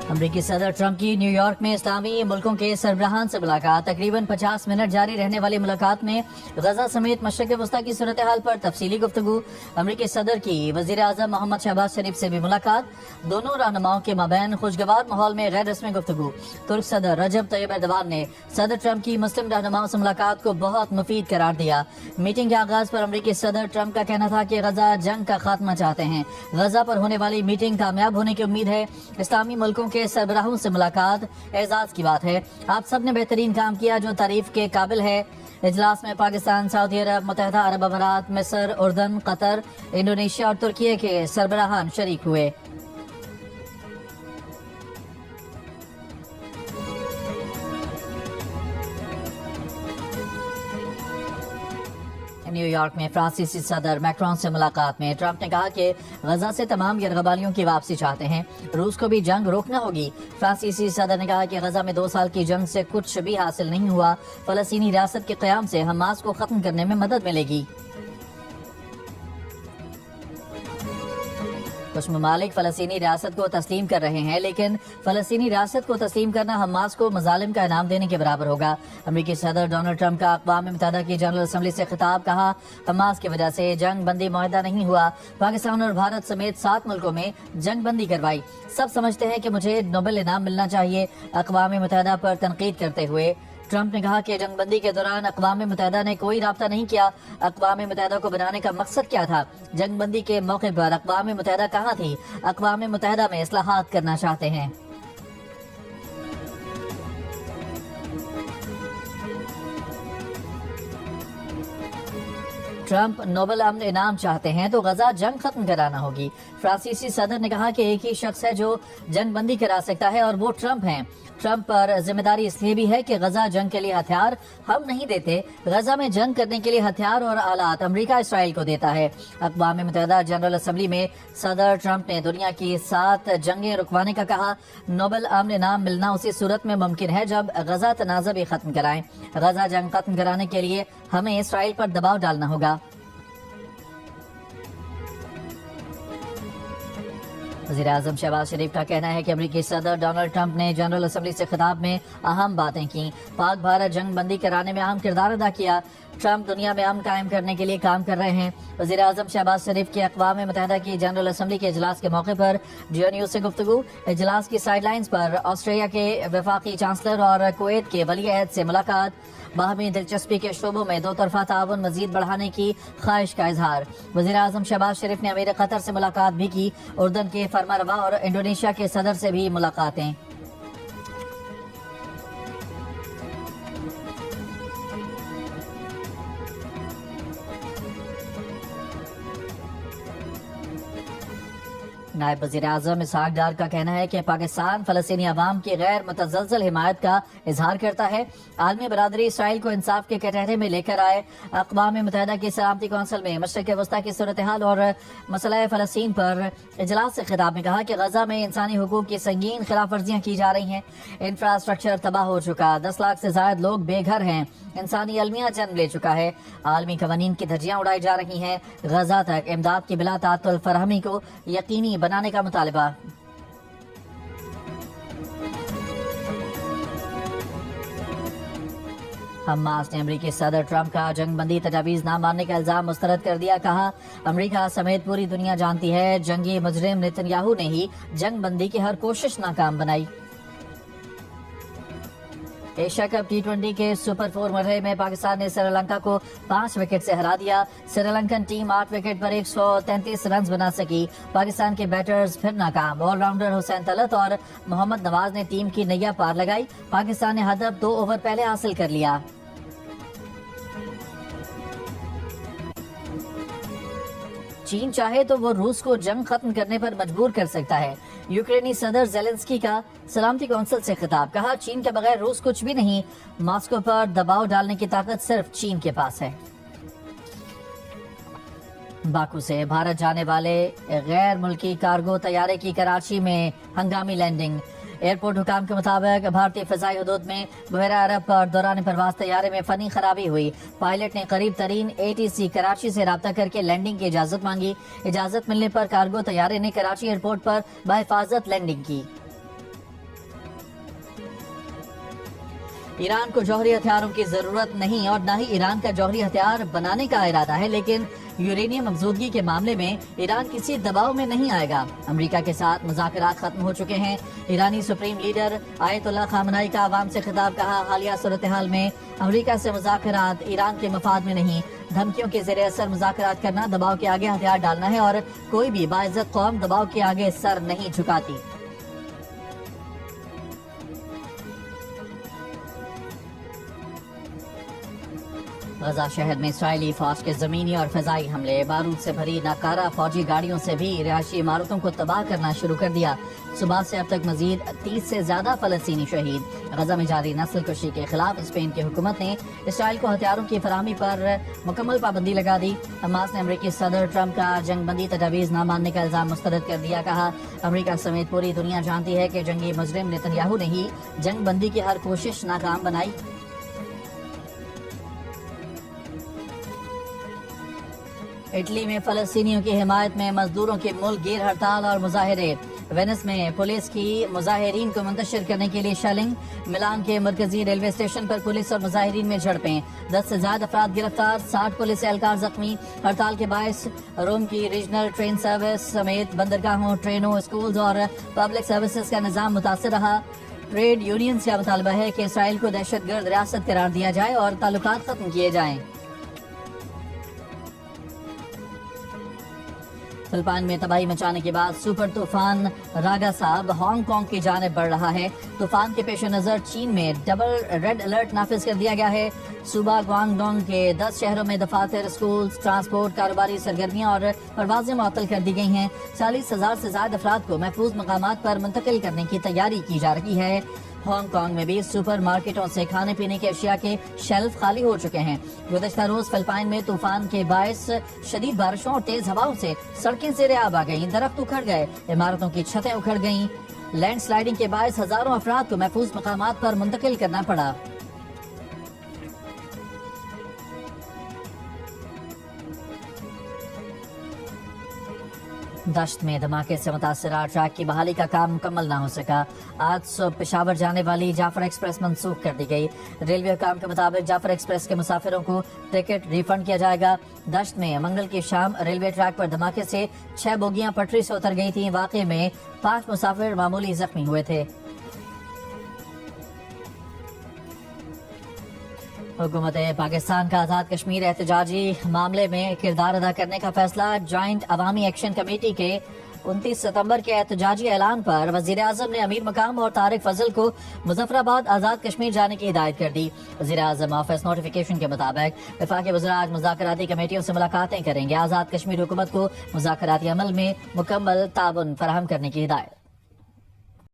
अमरीकी सदर ट्रंप की न्यूयॉर्क में इस्लामी मुल्कों के सरबराहान से मुलाकात। तकरीबन 50 मिनट जारी रहने वाली मुलाकात में गजा समेत मशरक़ वस्ता की सूरत हाल पर तफसीली गुफ्तगू। अमरीकी सदर की वज़ीर आज़म मोहम्मद शहबाज शरीफ से भी मुलाकात। दोनों रहनुमाओं के माबैन खुशगवार माहौल में गैर रस्मी गुफ्तगू। तुर्क सदर रजब तैयब एर्दोगान ने सदर ट्रंप की मुस्लिम रहनुमाओं से मुलाकात को बहुत मुफीद करार दिया। मीटिंग के आगाज पर अमरीकी सदर ट्रंप का कहना था कि गजा जंग का खात्मा चाहते हैं। गजा पर होने वाली मीटिंग कामयाब होने की उम्मीद है। इस्लामी मुल्कों के सरबराहों से मुलाकात एजाज की बात है। आप सब ने बेहतरीन काम किया जो तारीफ के काबिल है। इजलास में पाकिस्तान, सऊदी अरब, मुत्तहिदा अरब अमारात, मिस्र, उर्दन, कतर, इंडोनेशिया और तुर्की के सरबराहान शरीक हुए। न्यूयॉर्क में फ्रांसीसी सदर मैक्रोन से मुलाकात में ट्रंप ने कहा कि गजा से तमाम यरगबालियों की वापसी चाहते हैं। रूस को भी जंग रोकना होगी। फ्रांसीसी सदर ने कहा कि गजा में 2 साल की जंग से कुछ भी हासिल नहीं हुआ। फलस्तीनी रियासत के क़याम से हमास को खत्म करने में मदद मिलेगी। कुछ ममालिक फ़लस्तीनी रियासत को तस्लीम कर रहे हैं, लेकिन फ़लस्तीनी रियासत को तस्लीम करना हमास को मज़ालिम का इनाम देने के बराबर होगा। अमरीकी सदर डोनाल्ड ट्रंप का अक़वाम मुत्तहिदा की जनरल असम्बली से खिताब। कहा, हमास की वजह से जंग बंदी मुआहदा नहीं हुआ। पाकिस्तान और भारत समेत 7 मुल्कों में जंग बंदी करवाई। सब समझते हैं कि मुझे नोबेल इनाम मिलना चाहिए। अक़वाम मुत्तहिदा पर तनकीद करते हुए ट्रंप ने कहा कि जंगबंदी के दौरान अक़वाम मुत्तहिदा ने कोई राब्ता नहीं किया। अक़वाम मुत्तहिदा को बनाने का मकसद क्या था? जंगबंदी के मौके पर अक़वाम मुत्तहिदा कहाँ थी? अक़वाम मुत्तहिदा में इस्लाहात करना चाहते हैं। ट्रंप नोबेल अमन इनाम चाहते हैं तो गजा जंग खत्म कराना होगी। फ्रांसीसी सदर ने कहा कि एक ही शख्स है जो जंग बंदी करा सकता है और वो ट्रंप हैं। ट्रंप पर जिम्मेदारी इसलिए भी है कि गजा जंग के लिए हथियार हम नहीं देते। गजा में जंग करने के लिए हथियार और आलात अमेरिका इसराइल को देता है। अक़वाम मुत्तहिदा जनरल असम्बली में सदर ट्रंप ने दुनिया की 7 जंगें रुकवाने का कहा। नोबेल अमन इनाम मिलना उसी सूरत में मुमकिन है जब गजा तनाज़ा भी खत्म कराएं। गजा जंग खत्म कराने के लिए हमें इसराइल पर दबाव डालना होगा। वज़ीर आज़म शहबाज शरीफ का कहना है कि अमरीकी सदर डोनाल्ड ट्रंप ने जनरल असम्बली से खिताब में अहम बातें की। पाक भारत जंग बंदी कराने में अहम किरदार अदा किया। ट्रंप दुनिया में अमन कायम करने के लिए काम कर रहे हैं। वज़ीर आज़म शहबाज शरीफ की अक़वाम मुत्तहिदा की जनरल असम्बली के इजलास के मौके पर जियो न्यूज़ से गुफ्तगू। इजलास की साइडलाइंस पर ऑस्ट्रेलिया के वफाकी चांसलर और कुवैत के वली अहद से मुलाकात। बाहमी दिलचस्पी के शोबों में 2 तरफ़ा ताउन मज़ीद बढ़ाने की ख्वाहिश का इजहार। वज़ीर आज़म शहबाज शरीफ ने अमीर कतर से मुलाकात भी की। उर्दन के फरमारवा और इंडोनेशिया के सदर से भी मुलाकातें। नायब वज़ीर आज़म इसहाक डार का कहना है कि पाकिस्तान फ़लस्तीनी अवाम की गैर मुतज़लज़ल हिमायत का इजहार करता है। आलमी बरादरी इसराइल को इंसाफ के कटहरे में लेकर आए। अक़वाम मुत्तहिदा की सलामती कौंसिल में मशरक़ वस्ता की सूरत हाल और मसला फ़लस्तीन पर इजलास से खिताब में कहा कि गजा में इंसानी हुकूक की संगीन खिलाफ वर्जियाँ की जा रही हैं। इंफ्रास्ट्रक्चर तबाह हो चुका, 10 लाख से ज़ायद लोग बेघर हैं। इंसानी अलमिया जन्म ले चुका है। आलमी कवानीन की धज्जियाँ उड़ाई जा रही हैं। गजा तक इमदाद की बिला तातुल फरहमी को यकीनी बनाने का मुतालबा। हमास ने अमरीकी सदर ट्रंप का जंगबंदी तजावीज़ न मानने का इल्जाम मुस्तरद कर दिया। कहा, अमरीका समेत पूरी दुनिया जानती है जंगी मुजरिम नेतन्याहू ने ही जंगबंदी की हर कोशिश नाकाम बनाई। एशिया कप T20 के सुपर 4 मरहले में पाकिस्तान ने श्रीलंका को 5 विकेट से हरा दिया। श्रीलंकन टीम 8 विकेट पर 133 रन बना सकी। पाकिस्तान के बैटर्स फिर नाकाम। ऑलराउंडर हुसैन तलत और मोहम्मद नवाज ने टीम की नैया पार लगाई। पाकिस्तान ने हदफ 2 ओवर पहले हासिल कर लिया। चीन चाहे तो वो रूस को जंग खत्म करने पर मजबूर कर सकता है। यूक्रेनी सदर ज़ेलेंस्की का सलामती कौंसिल से खिताब। कहा, चीन के बगैर रूस कुछ भी नहीं। मॉस्को पर दबाव डालने की ताकत सिर्फ चीन के पास है। बाकू से भारत जाने वाले गैर मुल्की कार्गो तैयारे की कराची में हंगामी लैंडिंग। एयरपोर्ट हुकाम के मुताबिक भारतीय फ़िज़ाई हदूद में बहरा अरब पर दौरान परवाज तैयारे में फनी खराबी हुई। पायलट ने करीब तरीन ATC कराची से राब्ता करके लैंडिंग की इजाज़त मांगी। इजाज़त मिलने पर कार्गो तैयारे ने कराची एयरपोर्ट पर बहिफाजत लैंडिंग की। ایران کو جوہری ہتھیاروں کی ضرورت نہیں اور نہ ہی ایران کا جوہری ہتھیار بنانے کا ارادہ ہے، لیکن یورینیم افزودگی کے معاملے میں ایران کسی دباؤ میں نہیں آئے گا۔ امریکہ کے ساتھ مذاکرات ختم ہو چکے ہیں۔ ایرانی سپریم لیڈر آیت اللہ خامنائی کا عوام سے خطاب، کہا حالیہ صورتحال میں امریکہ سے مذاکرات ایران کے مفاد میں نہیں، دھمکیوں کے زیر اثر مذاکرات کرنا دباؤ کے آگے ہتھیار ڈالنا ہے اور کوئی بھی باعزت قوم دباؤ کے آگے سر نہیں جھکاتی۔ غزہ شہر میں اسرائیلی فوج کے زمینی اور فضائی حملے، بارود سے بھری ناکارہ فوجی گاڑیوں سے بھی رہائشی عمارتوں کو تباہ کرنا شروع کر دیا۔ صبح سے اب تک مزید 30 سے زیادہ فلسطینی شہید۔ غزہ میں جاری نسل کشی کے خلاف اسپین کی حکومت نے اسرائیل کو ہتھیاروں کی فراہمی پر مکمل پابندی لگا دی۔ حماس نے امریکی صدر ٹرمپ کا جنگ بندی تجاویز نہ ماننے کا الزام مسترد کر دیا، کہا امریکہ سمیت پوری دنیا جانتی ہے کہ جنگی مجرم نتن یاہو نے ہی جنگ بندی کی ہر کوشش ناکام بنائی۔ اٹلی میں فلسطینیوں کی حمایت میں مزدوروں کی ملک گیر ہڑتال اور مظاہرے۔ وینس میں پولیس کی مظاہرین کو منتشر کرنے کے لیے شیلنگ۔ ملان کے مرکزی ریلوے اسٹیشن پر پولیس اور مظاہرین میں جھڑپیں، 10 سے زائد افراد گرفتار، 60 پولیس اہلکار زخمی۔ ہڑتال کے باعث روم کی ریجنل ٹرین سروس سمیت بندرگاہوں، ٹرینوں، اسکولز اور پبلک سروسز کا نظام متاثر رہا۔ ٹریڈ یونینز کا مطالبہ ہے کہ اسرائیل کو دہشت گرد ریاست قرار دیا جائے اور تعلقات ختم کیے جائیں۔ فلپائن میں تباہی مچانے کے بعد سپر طوفان راگاساب ہانگ کانگ کی جانب بڑھ رہا ہے۔ طوفان کے پیش نظر چین میں ڈبل ریڈ الرٹ نافذ کر دیا گیا ہے۔ صوبہ گوانگڈونگ کے 10 شہروں میں دفاتر، سکولز، ٹرانسپورٹ، کاروباری سرگرمیاں اور پروازیں معطل کر دی گئی ہیں۔ 40,000 سے زائد افراد کو محفوظ مقامات پر منتقل کرنے کی تیاری کی جا رہی ہے۔ ہانگ کانگ میں بھی سپر مارکیٹوں سے کھانے پینے کی اشیاء کے شیلف خالی ہو چکے ہیں۔ گزشتہ روز فلپائن میں طوفان کے باعث شدید بارشوں اور تیز ہواؤں سے سڑکیں زیر آب آ گئیں، درخت اکھڑ گئے، عمارتوں کی چھتیں اکھڑ گئیں۔ لینڈ سلائیڈنگ کے باعث ہزاروں افراد کو محفوظ مقامات پر منتقل کرنا پڑا۔ دشت میں دھماکے سے متاثرہ ٹریک کی بحالی کا کام مکمل نہ ہو سکا۔ آج صبح پشاور جانے والی جعفر ایکسپریس منسوخ کر دی گئی۔ ریلوے حکام کے مطابق جعفر ایکسپریس کے مسافروں کو ٹکٹ ریفنڈ کیا جائے گا۔ دشت میں منگل کی شام ریلوے ٹریک پر دھماکے سے 6 بوگیاں پٹری سے اتر گئی تھیں۔ واقعے میں 5 مسافر معمولی زخمی ہوئے تھے۔ حکومت پاکستان کا آزاد کشمیر احتجاجی معاملے میں کردار ادا کرنے کا فیصلہ۔ جوائنٹ عوامی ایکشن کمیٹی کے 29 ستمبر کے احتجاجی اعلان پر وزیر اعظم نے امیر مقام اور طارق فضل کو مظفرآباد آزاد کشمیر جانے کی ہدایت کر دی۔ وزیر اعظم آفس نوٹیفیکیشن کے مطابق وفاقی وزراء آج مذاکراتی کمیٹیوں سے ملاقاتیں کریں گے۔ آزاد کشمیر حکومت کو مذاکراتی عمل میں مکمل تعاون فراہم کرنے کی ہدایت۔